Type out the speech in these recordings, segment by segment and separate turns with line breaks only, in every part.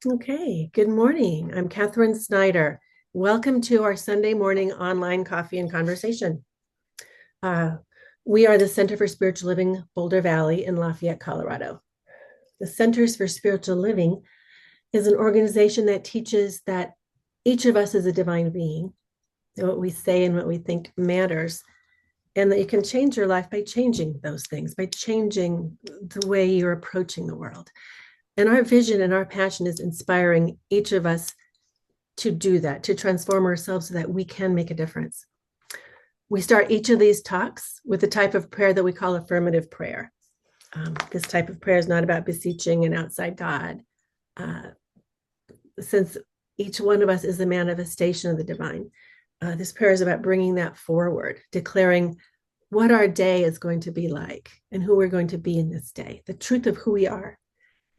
Okay, good morning. I'm Catherine Snyder. Welcome to our Sunday morning online coffee and conversation. Uh, we are the Center for Spiritual Living Boulder Valley in Lafayette, Colorado. The Centers for Spiritual Living is an organization that teaches that each of us is a divine being, that what we say and what we think matters, and that you can change your life by changing those things, by changing the way you're approaching the world. And our vision and our passion is inspiring each of us to do that, to transform ourselves so that we can make a difference. We start each of these talks with a type of prayer that we call affirmative prayer. This type of prayer is not about beseeching an outside God. Since each one of us is a manifestation of the divine, this prayer is about bringing that forward, declaring what our day is going to be like and who we're going to be in this day, the truth of who we are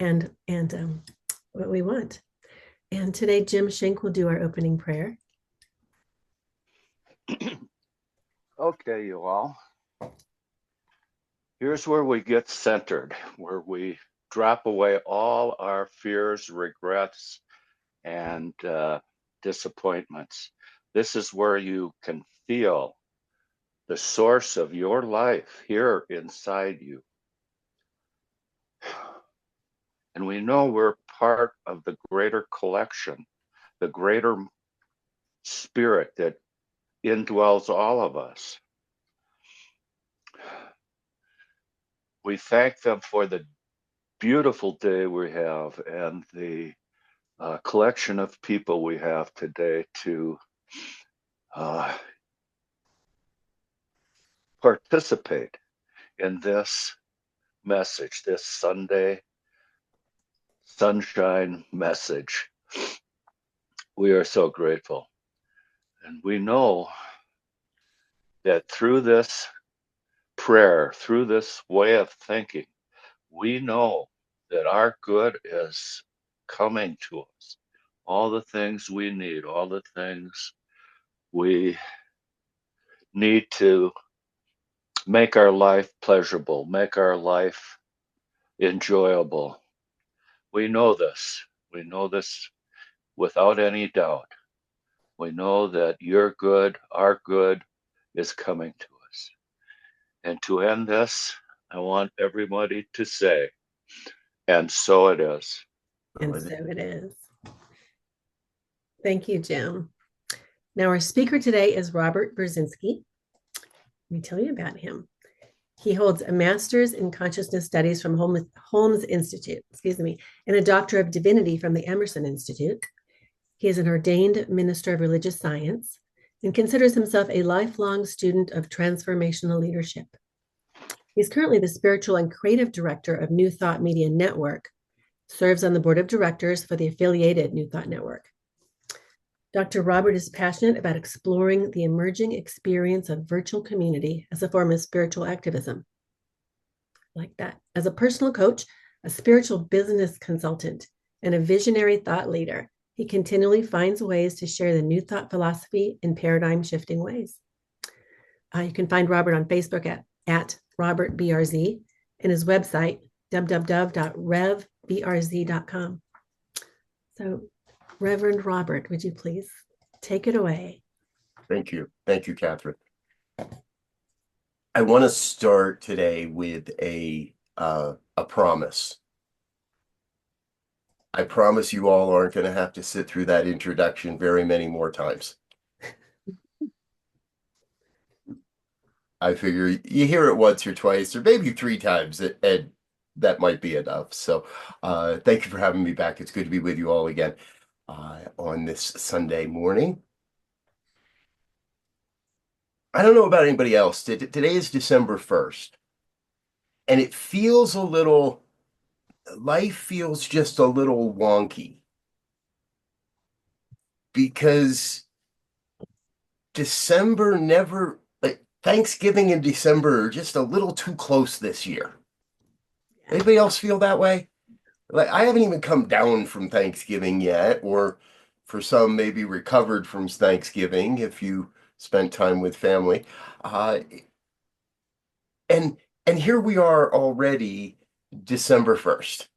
and what we want. And today, Jim Schenk will do our opening prayer.
Okay, you all. Here's where we get centered, where we drop away all our fears, regrets, and disappointments. This is where you can feel the source of your life here inside you. And we know we're part of the greater collection, the greater spirit that indwells all of us. We thank them for the beautiful day we have and the collection of people we have today to participate in this message, this Sunday sunshine message. We are so grateful. And we know that through this prayer, through this way of thinking, we know that our good is coming to us. All the things we need, all the things we need to make our life pleasurable, make our life enjoyable. We know this. We know this without any doubt. We know that your good, our good, is coming to us. And to end this, I want everybody to say, and so it is.
And so it is. Thank you, Jim. Now, our speaker today is Robert Brzezinski. Let me tell you about him. He holds a master's in consciousness studies from Holmes Institute, and a doctor of divinity from the Emerson Institute. He is an ordained minister of religious science and considers himself a lifelong student of transformational leadership. He's currently the spiritual and creative director of New Thought Media Network, serves on the board of directors for the affiliated New Thought Network. Dr. Robert is passionate about exploring the emerging experience of virtual community as a form of spiritual activism. Like that. As a personal coach, a spiritual business consultant, and a visionary thought leader, he continually finds ways to share the New Thought philosophy in paradigm-shifting ways. You can find Robert on Facebook at Robert BRZ and his website, www.revbrz.com. So, Reverend Robert, would you please take it away?
Thank you. Thank you, Catherine. I want to start today with a promise. I promise you all aren't going to have to sit through that introduction very many more times. I figure you hear it once or twice or maybe 3 times, and that might be enough. So thank you for having me back. It's good to be with you all again on this Sunday morning. I don't know about anybody else. Today is December 1st, and it feels life feels just a little wonky because Thanksgiving and December are just a little too close this year. Anybody else feel that way? Like, I haven't even come down from Thanksgiving yet, or for some, maybe recovered from Thanksgiving if you spent time with family. And here we are already December 1st.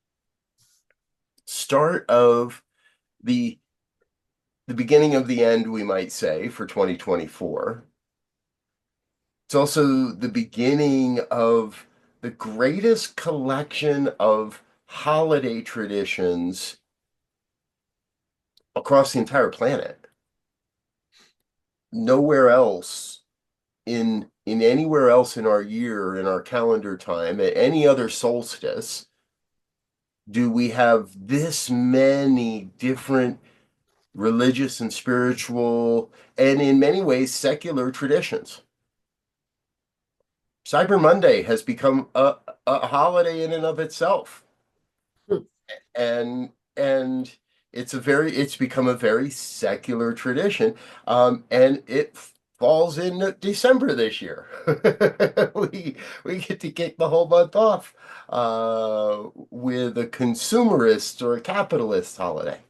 start of the beginning of the end, we might say, for 2024. It's also the beginning of the greatest collection of holiday traditions across the entire planet. Nowhere else in anywhere else in our year, in our calendar time, at any other solstice, do we have this many different religious and spiritual, and in many ways, secular traditions. Cyber Monday has become a holiday in and of itself.
Hmm.
And it's become a very secular tradition. And it falls in December this year. We get to kick the whole month off with a consumerist or a capitalist holiday.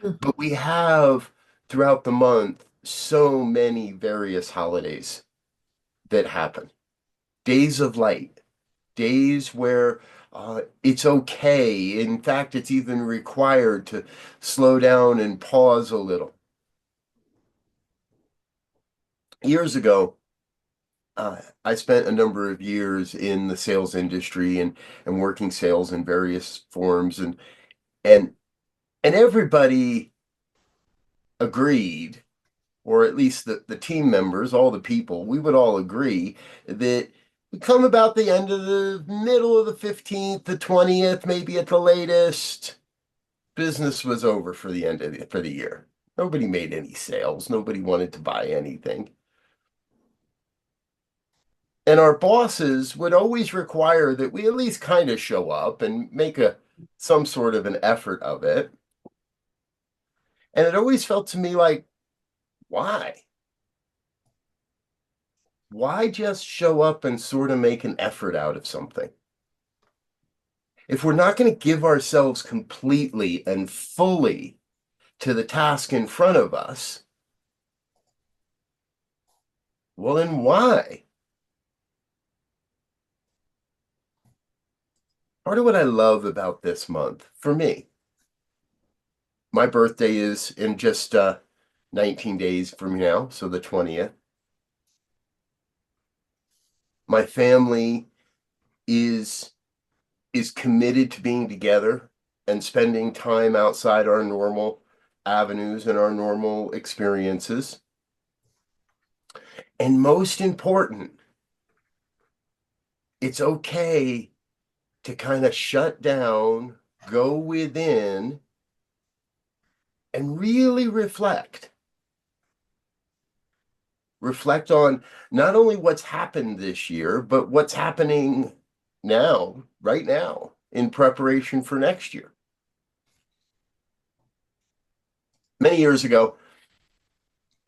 Hmm.
But we have throughout the month so many various holidays that happen. Days of light, days where it's okay. In fact, it's even required to slow down and pause a little. Years ago, I spent a number of years in the sales industry and working sales in various forms, and and everybody agreed, or at least the team members, all the people, we would all agree that we come about the end of the middle of the 15th, the 20th, maybe at the latest, business was over for the end of for the year. Nobody made any sales. Nobody wanted to buy anything. And our bosses would always require that we at least kind of show up and make a some sort of an effort of it. And it always felt to me like, why? Why just show up and sort of make an effort out of something? If we're not going to give ourselves completely and fully to the task in front of us, well, then why? Part of what I love about this month, for me, my birthday is in just 19 days from now, so the 20th. My family is is committed to being together and spending time outside our normal avenues and our normal experiences. And most important, it's okay to kind of shut down, go within, and really reflect. Reflect on not only what's happened this year, but what's happening now, right now, in preparation for next year. Many years ago,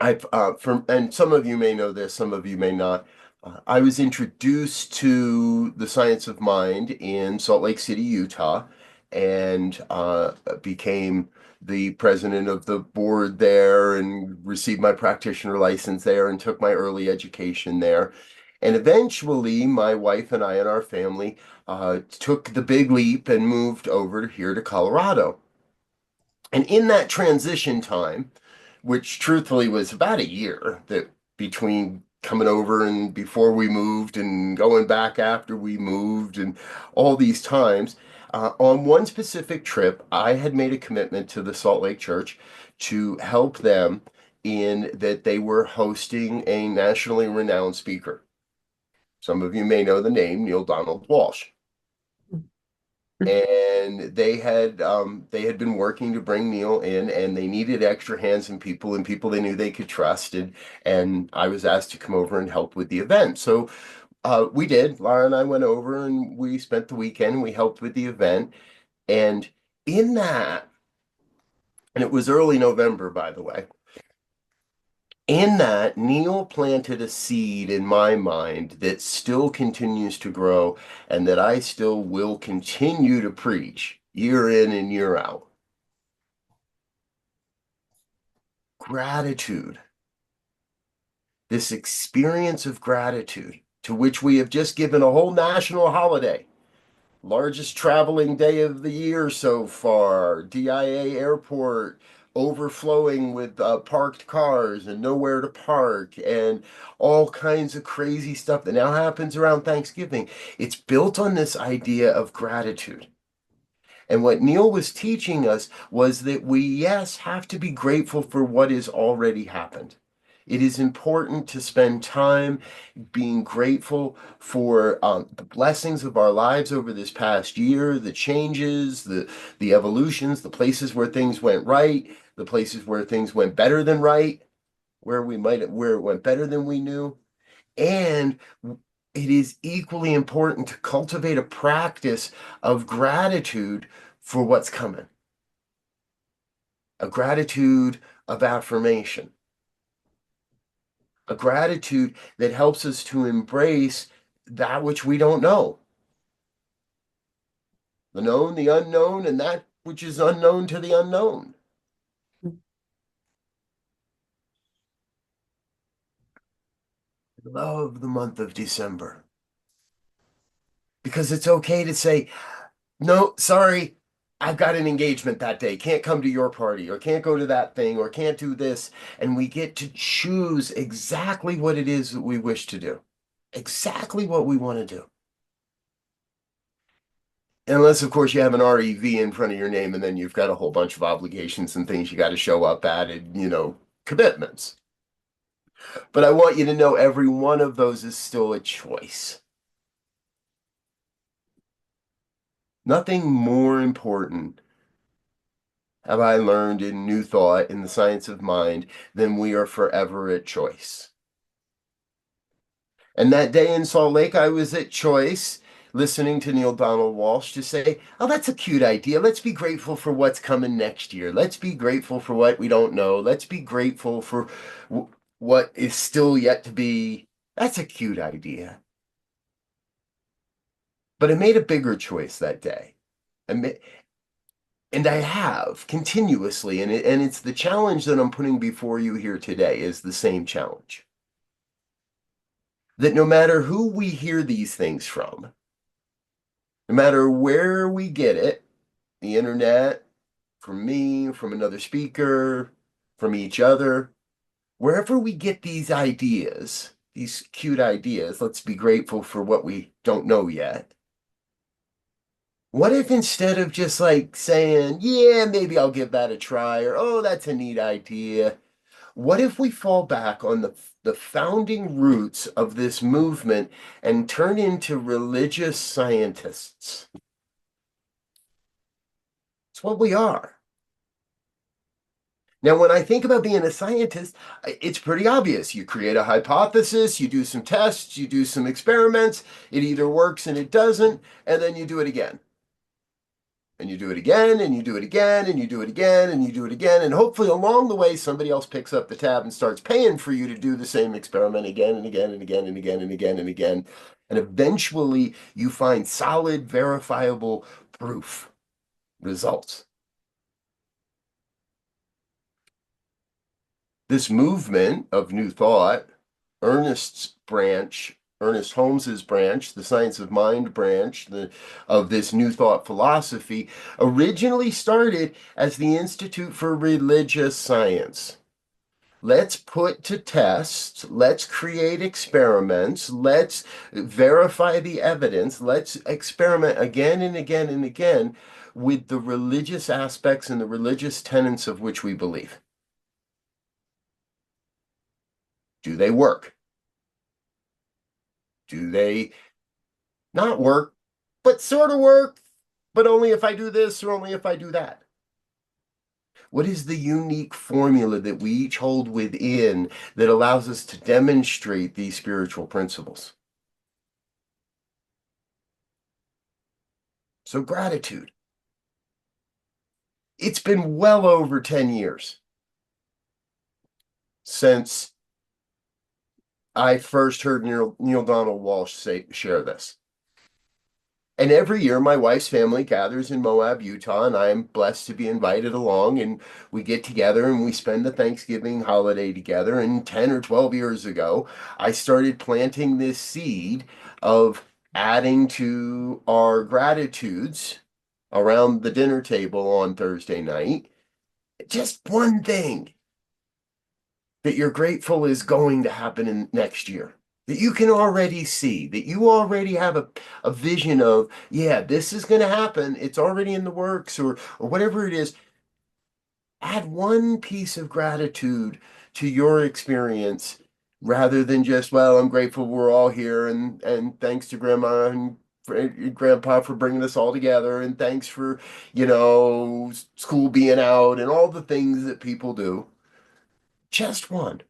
and some of you may know this, some of you may not. I was introduced to the science of mind in Salt Lake City, Utah, and became the president of the board there and received my practitioner license there and took my early education there. And eventually, my wife and I and our family took the big leap and moved over here to Colorado. And in that transition time, which truthfully was about a year that between coming over and before we moved and going back after we moved and all these times, on one specific trip, I had made a commitment to the Salt Lake Church to help them in that they were hosting a nationally renowned speaker. Some of you may know the name Neil Donald Walsh. And they had been working to bring Neil in, and they needed extra hands and people they knew they could trust, and I was asked to come over and help with the event. So we did. Laura and I went over and we spent the weekend and we helped with the event. And in that, and it was early November, by the way. In that, Neil planted a seed in my mind that still continues to grow and that I still will continue to preach year in and year out. Gratitude. This experience of gratitude to which we have just given a whole national holiday. largest traveling day of the year so far. DIA airport overflowing with parked cars and nowhere to park and all kinds of crazy stuff that now happens around Thanksgiving. It's built on this idea of gratitude. And what Neil was teaching us was that we, yes, have to be grateful for what has already happened. It is important to spend time being grateful for the blessings of our lives over this past year, the changes, the evolutions, the places where things went right, the places where things went better than right, where it went better than we knew. And it is equally important to cultivate a practice of gratitude for what's coming, a gratitude of affirmation, a gratitude that helps us to embrace that which we don't know, the known, the unknown, and that which is unknown to the unknown. I love the month of December because it's okay to say, no, sorry, I've got an engagement that day. Can't come to your party, or can't go to that thing, or can't do this. And we get to choose exactly what it is that we wish to do, exactly what we want to do. Unless, of course, you have an REV in front of your name and then you've got a whole bunch of obligations and things you got to show up at and, commitments. But I want you to know every one of those is still a choice. Nothing more important have I learned in New Thought, in the science of mind, than we are forever at choice. And that day in Salt Lake, I was at choice, listening to Neil Donald Walsh to say, oh, that's a cute idea. Let's be grateful for what's coming next year. Let's be grateful for what we don't know. Let's be grateful for what is still yet to be. That's a cute idea. But I made a bigger choice that day. And I have continuously, and it's the challenge that I'm putting before you here today is the same challenge. That no matter who we hear these things from, no matter where we get it, the internet, from me, from another speaker, from each other, wherever we get these ideas, these cute ideas, let's be grateful for what we don't know yet. What if instead of just like saying, yeah, maybe I'll give that a try, or oh, that's a neat idea, what if we fall back on the founding roots of this movement and turn into religious scientists? It's what we are. Now, when I think about being a scientist, it's pretty obvious. You create a hypothesis, you do some tests, you do some experiments, it either works and it doesn't, and then you do it again. And you do it again, and you do it again, and you do it again, and you do it again, and hopefully along the way somebody else picks up the tab and starts paying for you to do the same experiment again and again and again and again and again and again. And eventually you find solid, verifiable proof, results. This movement of New Thought, Ernest Holmes's branch, the Science of Mind branch of this New Thought philosophy, originally started as the Institute for Religious Science. Let's put to test, let's create experiments, let's verify the evidence, let's experiment again and again and again with the religious aspects and the religious tenets of which we believe. Do they work? Do they not work, but sort of work, but only if I do this or only if I do that? What is the unique formula that we each hold within that allows us to demonstrate these spiritual principles? So gratitude. It's been well over 10 years since I first heard Neil Donald Walsh share this. And every year, my wife's family gathers in Moab, Utah, and I am blessed to be invited along. And we get together and we spend the Thanksgiving holiday together. And 10 or 12 years ago, I started planting this seed of adding to our gratitudes around the dinner table on Thursday night. Just one thing that you're grateful is going to happen in next year, that you can already see, that you already have a vision of, yeah, this is going to happen. It's already in the works, or whatever it is. Add one piece of gratitude to your experience rather than just, well, I'm grateful we're all here, and thanks to grandma and grandpa for bringing us all together, and thanks for, school being out and all the things that people do. Just one.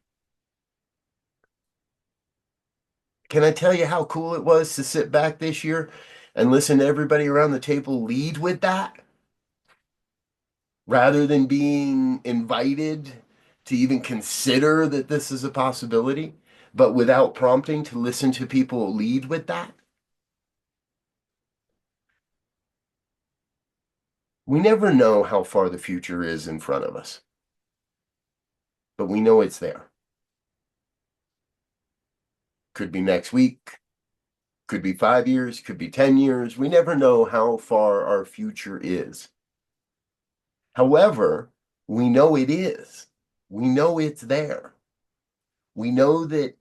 Can I tell you how cool it was to sit back this year and listen to everybody around the table lead with that rather than being invited to even consider that this is a possibility, but without prompting to listen to people lead with that? We never know how far the future is in front of us, but we know it's there. Could be next week, could be 5 years, could be 10 years. We never know how far our future is. However, we know it is. We know it's there. We know that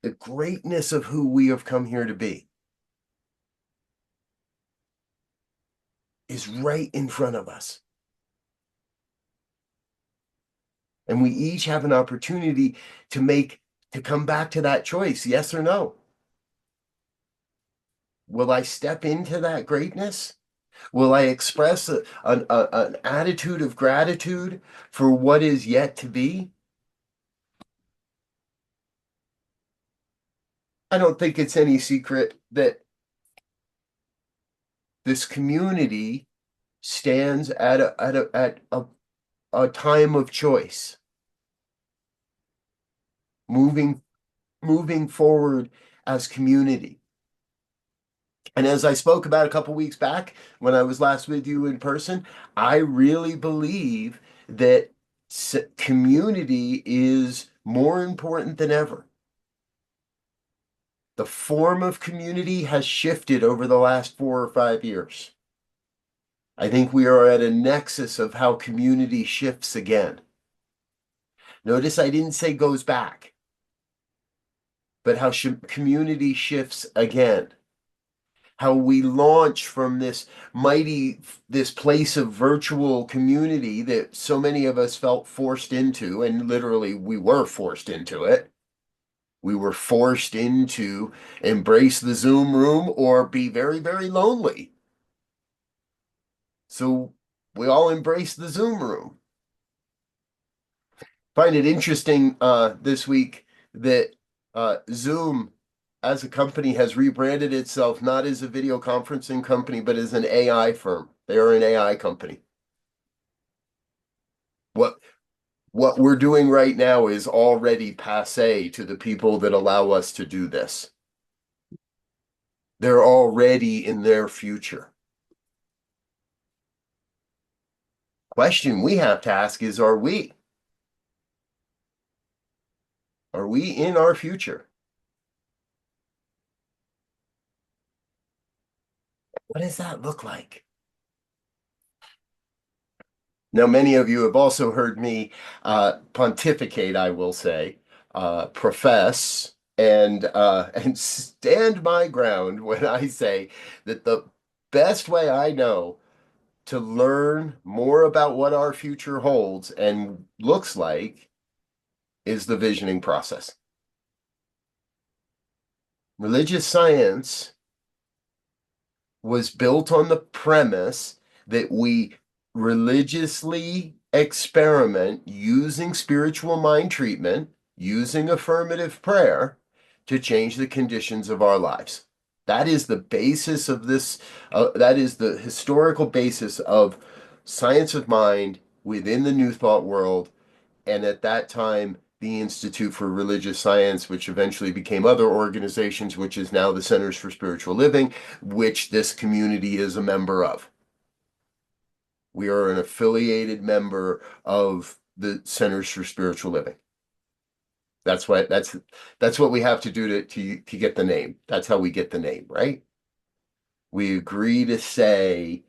the greatness of who we have come here to be is right in front of us. And we each have an opportunity to come back to that choice, yes or no. Will I step into that greatness? Will I express an attitude of gratitude for what is yet to be? I don't think it's any secret that this community stands at a time of choice, moving forward as community. And as I spoke about a couple weeks back when I was last with you in person, I really believe that community is more important than ever. The form of community has shifted over the last 4 or 5 years. I think we are at a nexus of how community shifts again. Notice I didn't say goes back, but how community shifts again. How we launch from this place of virtual community that so many of us felt forced into, and literally we were forced into it. We were forced into embrace the Zoom room or be very, very lonely. So we all embrace the Zoom room. Find it interesting this week that Zoom as a company has rebranded itself not as a video conferencing company, but as an AI firm. They are an AI company. What we're doing right now is already passé to the people that allow us to do this. They're already in their future. Question we have to ask is, are we? Are we in our future? What does that look like? Now, many of you have also heard me pontificate, I will say, profess, and stand my ground when I say that the best way I know to learn more about what our future holds and looks like is the visioning process. Religious science was built on the premise that we religiously experiment using spiritual mind treatment, using affirmative prayer to change the conditions of our lives. That is the basis of this, that is the historical basis of science of mind within the New Thought world. And at that time, the Institute for Religious Science, which eventually became other organizations, which is now the Centers for Spiritual Living, which this community is a member of. We are an affiliated member of the Centers for Spiritual Living. That's what we have to do to get the name. That's how we get the name, right? We agree to say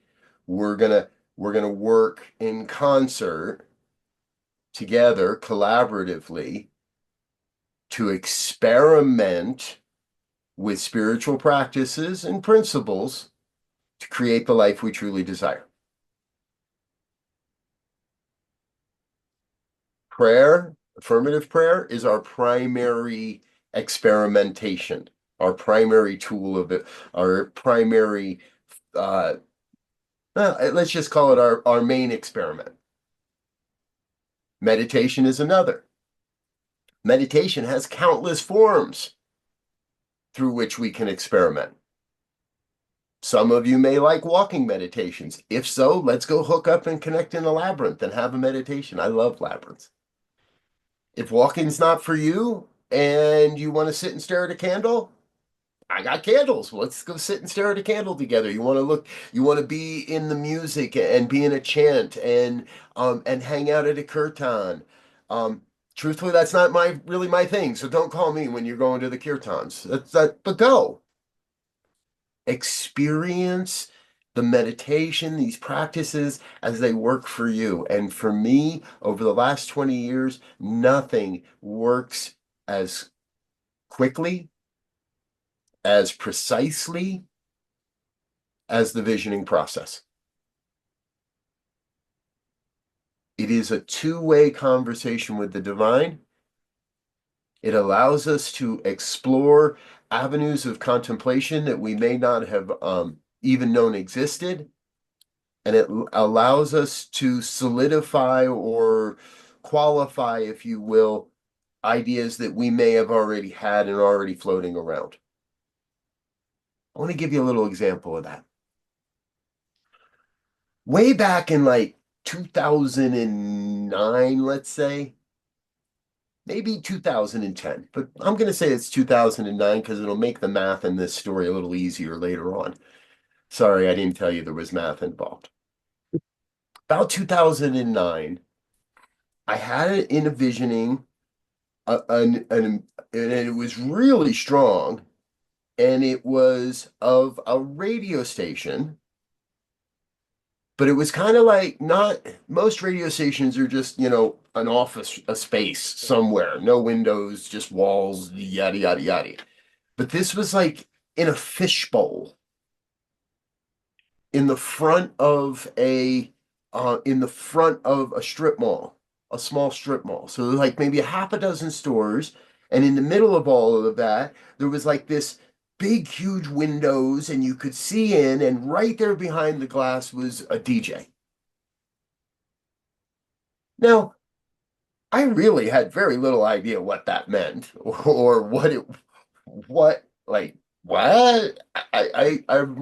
we're gonna work in concert together collaboratively to experiment with spiritual practices and principles to create the life we truly desire. Prayer, affirmative prayer, is our primary experimentation, our primary tool of it, our primary, let's just call it our main experiment. Meditation is another. Meditation has countless forms through which we can experiment. Some of you may like walking meditations. If so, let's go hook up and connect in a labyrinth and have a meditation. I love labyrinths. If walking's not for you and you want to sit and stare at a candle, I got candles. Let's go sit and stare at a candle together. You want to be in the music and be in a chant and hang out at a kirtan. Truthfully, that's not really my thing. So don't call me when you're going to the kirtans. But go. Experience the meditation, these practices as they work for you. And for me, over the last 20 years, nothing works as quickly, as precisely as the visioning process. It is a two-way conversation with the divine. It allows us to explore avenues of contemplation that we may not have even known existed. And it allows us to solidify or qualify, if you will, ideas that we may have already had and already floating around. I want to give you a little example of that. Way back in like 2009, let's say, maybe 2010, but I'm going to say it's 2009 because it'll make the math in this story a little easier later on. Sorry, I didn't tell you there was math involved. About 2009, I had it in a visioning, and it was really strong, and it was of a radio station, but it was kind of like not most radio stations are just, an office, a space somewhere, no windows, just walls, yada, yada, yada. But this was like in a fishbowl in the front of a strip mall, a small strip mall. So like maybe a half a dozen stores, and in the middle of all of that, there was like this big, huge windows, and you could see in, and right there behind the glass was a DJ. Now, I really had very little idea what that meant or what? I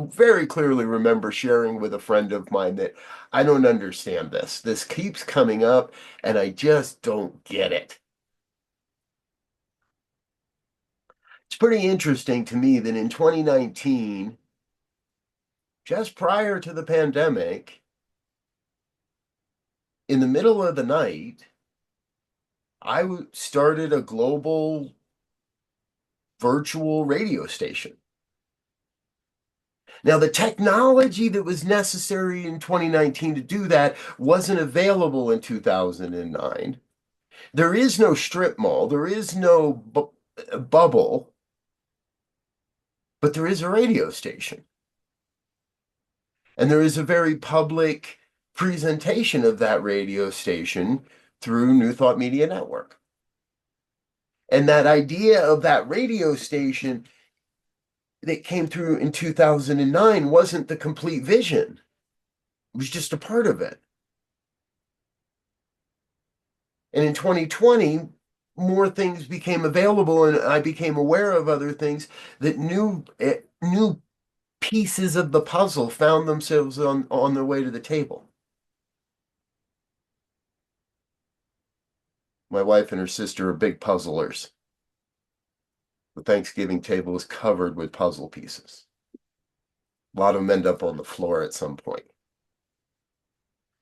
very clearly remember sharing with a friend of mine that I don't understand this. This keeps coming up and I just don't get it. It's pretty interesting to me that in 2019, just prior to the pandemic, in the middle of the night, I started a global virtual radio station. Now, the technology that was necessary in 2019 to do that wasn't available in 2009. There is no strip mall, there is no bubble, but there is a radio station. And there is a very public presentation of that radio station through New Thought Media Network. And that idea of that radio station that came through in 2009 wasn't the complete vision. It was just a part of it. And in 2020, more things became available and I became aware of other things that new pieces of the puzzle found themselves on their way to the table. My wife and her sister are big puzzlers. The Thanksgiving table is covered with puzzle pieces. A lot of them end up on the floor at some point.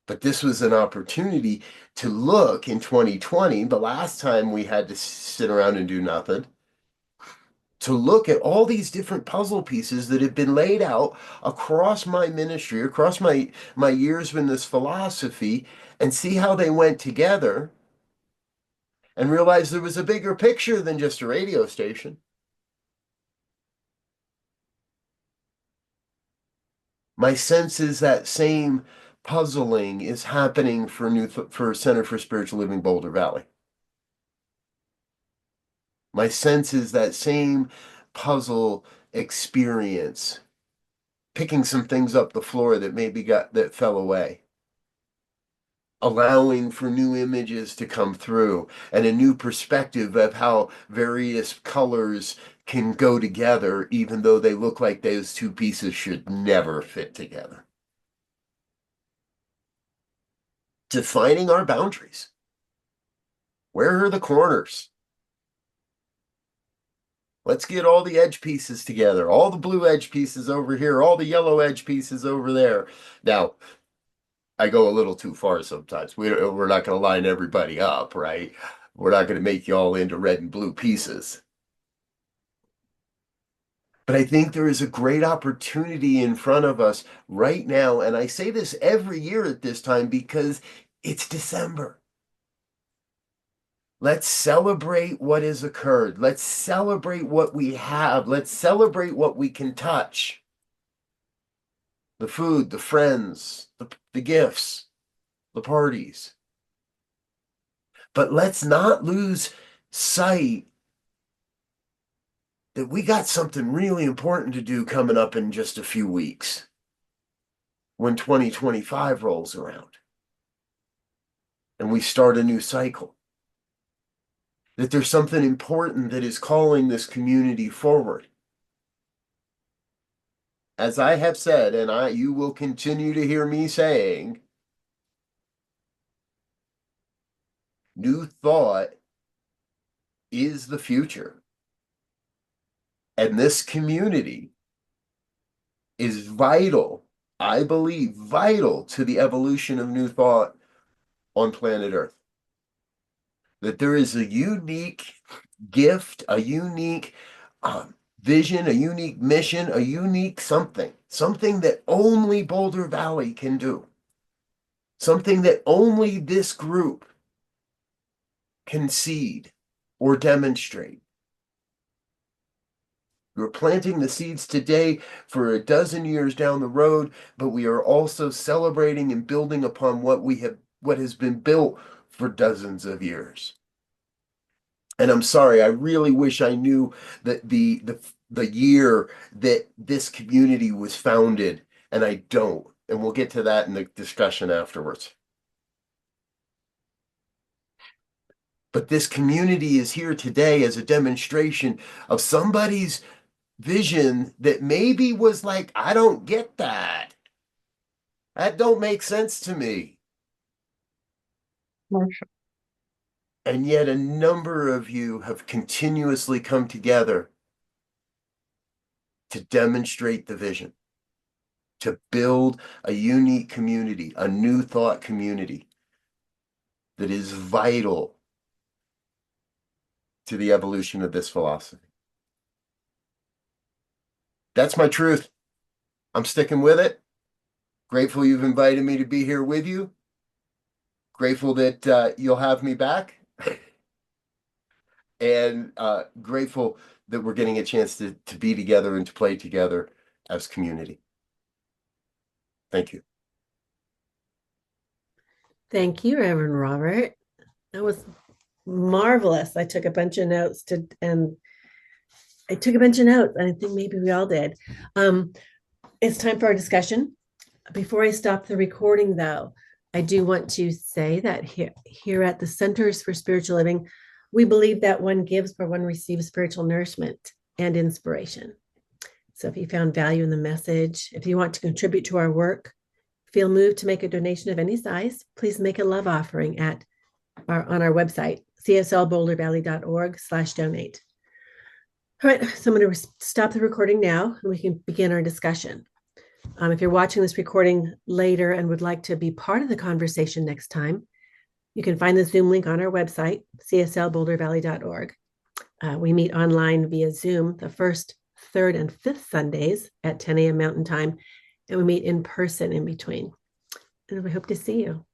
But this was an opportunity to look in 2020, the last time we had to sit around and do nothing, to look at all these different puzzle pieces that have been laid out across my ministry, across my years in this philosophy, and see how they went together, and realize there was a bigger picture than just a radio station. My sense is that same puzzling is happening for Center for Spiritual Living Boulder Valley. My sense is that same puzzle experience, picking some things up the floor that that fell away, allowing for new images to come through and a new perspective of how various colors can go together, even though they look like those two pieces should never fit together. Defining our boundaries. Where are the corners? Let's get all the edge pieces together, all the blue edge pieces over here, all the yellow edge pieces over there. Now, I go a little too far sometimes. We're not going to line everybody up, right? We're not going to make you all into red and blue pieces. But I think there is a great opportunity in front of us right now. And I say this every year at this time because it's December. Let's celebrate what has occurred. Let's celebrate what we have. Let's celebrate what we can touch. The food, the friends, the gifts, the parties. But let's not lose sight that we got something really important to do coming up in just a few weeks when 2025 rolls around and we start a new cycle. That there's something important that is calling this community forward. As I have said, and you will continue to hear me saying, new thought is the future. And this community is vital, I believe, vital to the evolution of new thought on planet Earth. That there is a unique gift, a unique vision, a unique mission, a unique something that only Boulder Valley can do, something that only this group can seed or demonstrate. We're planting the seeds today for a dozen years down the road, but we are also celebrating and building upon what has been built for dozens of years. And I'm sorry, I really wish I knew that the year that this community was founded, and I don't. And we'll get to that in the discussion afterwards. But this community is here today as a demonstration of somebody's vision that maybe was like, I don't get that. That don't make sense to me. And yet a number of you have continuously come together to demonstrate the vision, to build a unique community, a new thought community that is vital to the evolution of this philosophy. That's my truth. I'm sticking with it. Grateful you've invited me to be here with you. Grateful that you'll have me back. And grateful that we're getting a chance to be together and to play together as community. Thank you.
Thank you, Reverend Robert. That was marvelous. I took a bunch of notes and I think maybe we all did. It's time for our discussion. Before I stop the recording, though, I do want to say that here at the Centers for Spiritual Living, we believe that one gives where one receives spiritual nourishment and inspiration. So if you found value in the message, if you want to contribute to our work, feel moved to make a donation of any size, please make a love offering on our website, cslbouldervalley.org/donate. All right, so I'm going to stop the recording now and we can begin our discussion. If you're watching this recording later and would like to be part of the conversation next time, you can find the Zoom link on our website, cslbouldervalley.org. We meet online via Zoom the first, third, and fifth Sundays at 10 a.m. Mountain Time, and we meet in person in between. And we hope to see you.